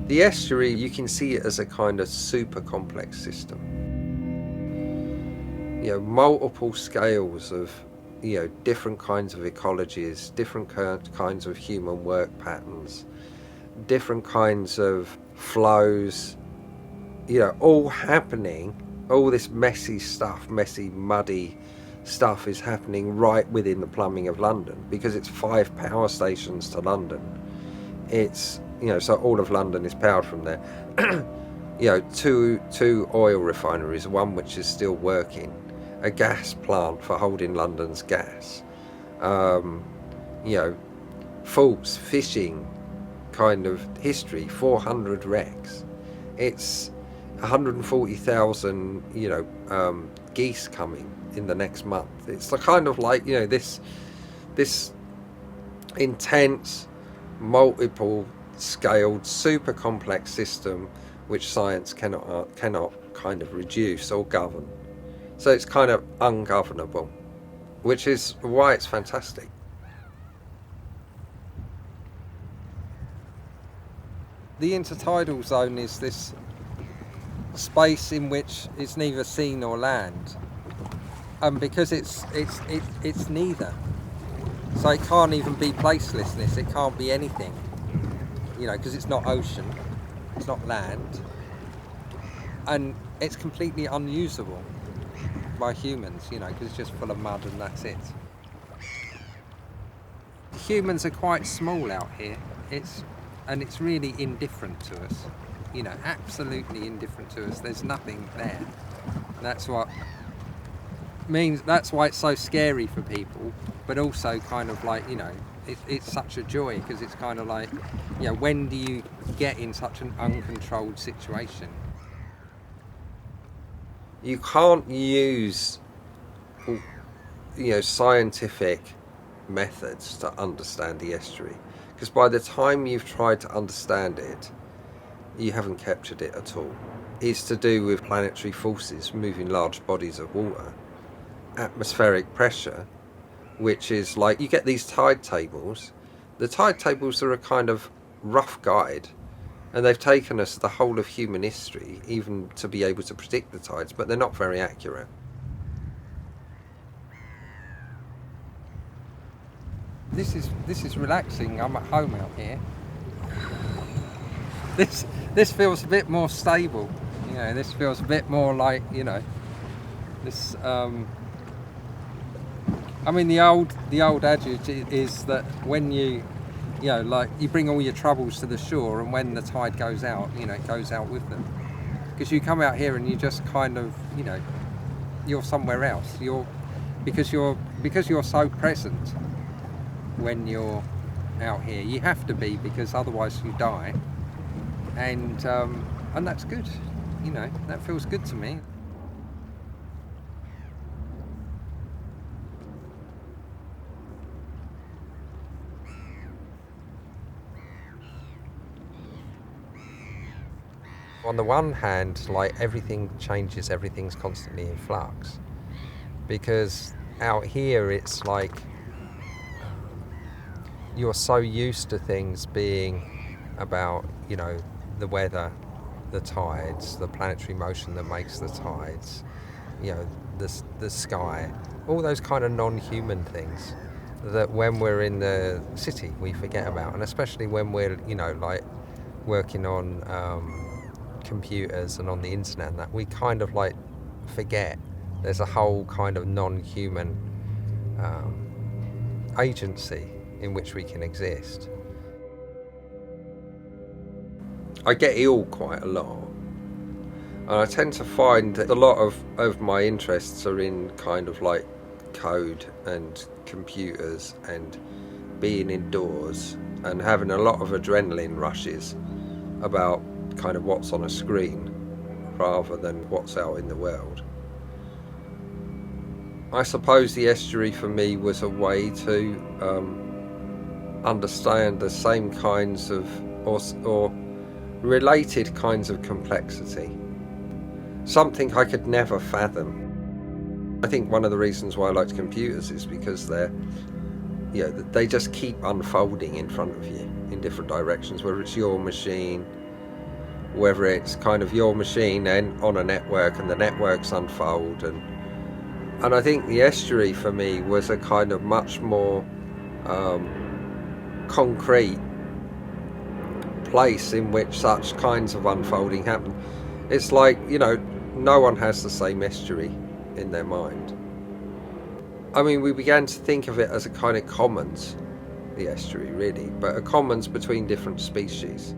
The estuary, you can see it as a kind of super complex system. You know, multiple scales of, you know, different kinds of ecologies, different kinds of human work patterns, different kinds of flows, you know, all happening. All this messy stuff, messy, muddy stuff is happening right within the plumbing of London, because it's 5 power stations to London. It's, you know, so all of London is powered from there. You know, two oil refineries, one which is still working, a gas plant for holding London's gas, you know, faults, fishing kind of history, 400 wrecks. It's 140,000, you know, geese coming in the next month. It's the kind of like, you know, this intense, multiple scaled, super complex system which science cannot kind of reduce or govern. So it's kind of ungovernable, which is why it's fantastic. The intertidal zone is this space in which it's neither sea nor land, and because it's neither, so it can't even be placelessness, it can't be anything, you know, because it's not ocean, it's not land, and it's completely unusable by humans, you know, because it's just full of mud and that's it. Humans are quite small out here, and it's really indifferent to us, you know, absolutely indifferent to us. There's nothing there. That's what means, that's why it's so scary for people, but also kind of like, you know, it's such a joy, because it's kind of like, you know, when do you get in such an uncontrolled situation? You can't use, you know, scientific methods to understand the estuary, because by the time you've tried to understand it, you haven't captured it at all. It's to do with planetary forces moving large bodies of water, atmospheric pressure, which is like, you get these tide tables. The tide tables are a kind of rough guide, and they've taken us the whole of human history even to be able to predict the tides, but they're not very accurate. This is relaxing. I'm at home out here. This feels a bit more stable, you know. This feels a bit more like, you know, this. I mean, the old adage is that when you know, like, you bring all your troubles to the shore, and when the tide goes out, you know, it goes out with them. Because you come out here and you just kind of, you know, you're somewhere else. Because you're so present when you're out here. You have to be, because otherwise you die. And that's good, you know, that feels good to me. On the one hand, like, everything changes, everything's constantly in flux, because out here it's like you're so used to things being about, you know, the weather, the tides, the planetary motion that makes the tides, you know, the sky, all those kind of non-human things that when we're in the city we forget about, and especially when we're, you know, like, working on computers and on the internet and that, we kind of like forget there's a whole kind of non-human agency in which we can exist. I get ill quite a lot, and I tend to find that a lot of my interests are in kind of like code and computers and being indoors and having a lot of adrenaline rushes about kind of what's on a screen rather than what's out in the world. I suppose the estuary for me was a way to understand the same kinds of or related kinds of complexity, something I could never fathom. I think one of the reasons why I liked computers is because they're, you know, they just keep unfolding in front of you in different directions, whether it's your machine, whether it's kind of your machine then on a network and the networks unfold, and I think the estuary for me was a kind of much more concrete place in which such kinds of unfolding happen. It's like, you know, no one has the same estuary in their mind. I mean, we began to think of it as a kind of commons, the estuary really, but a commons between different species.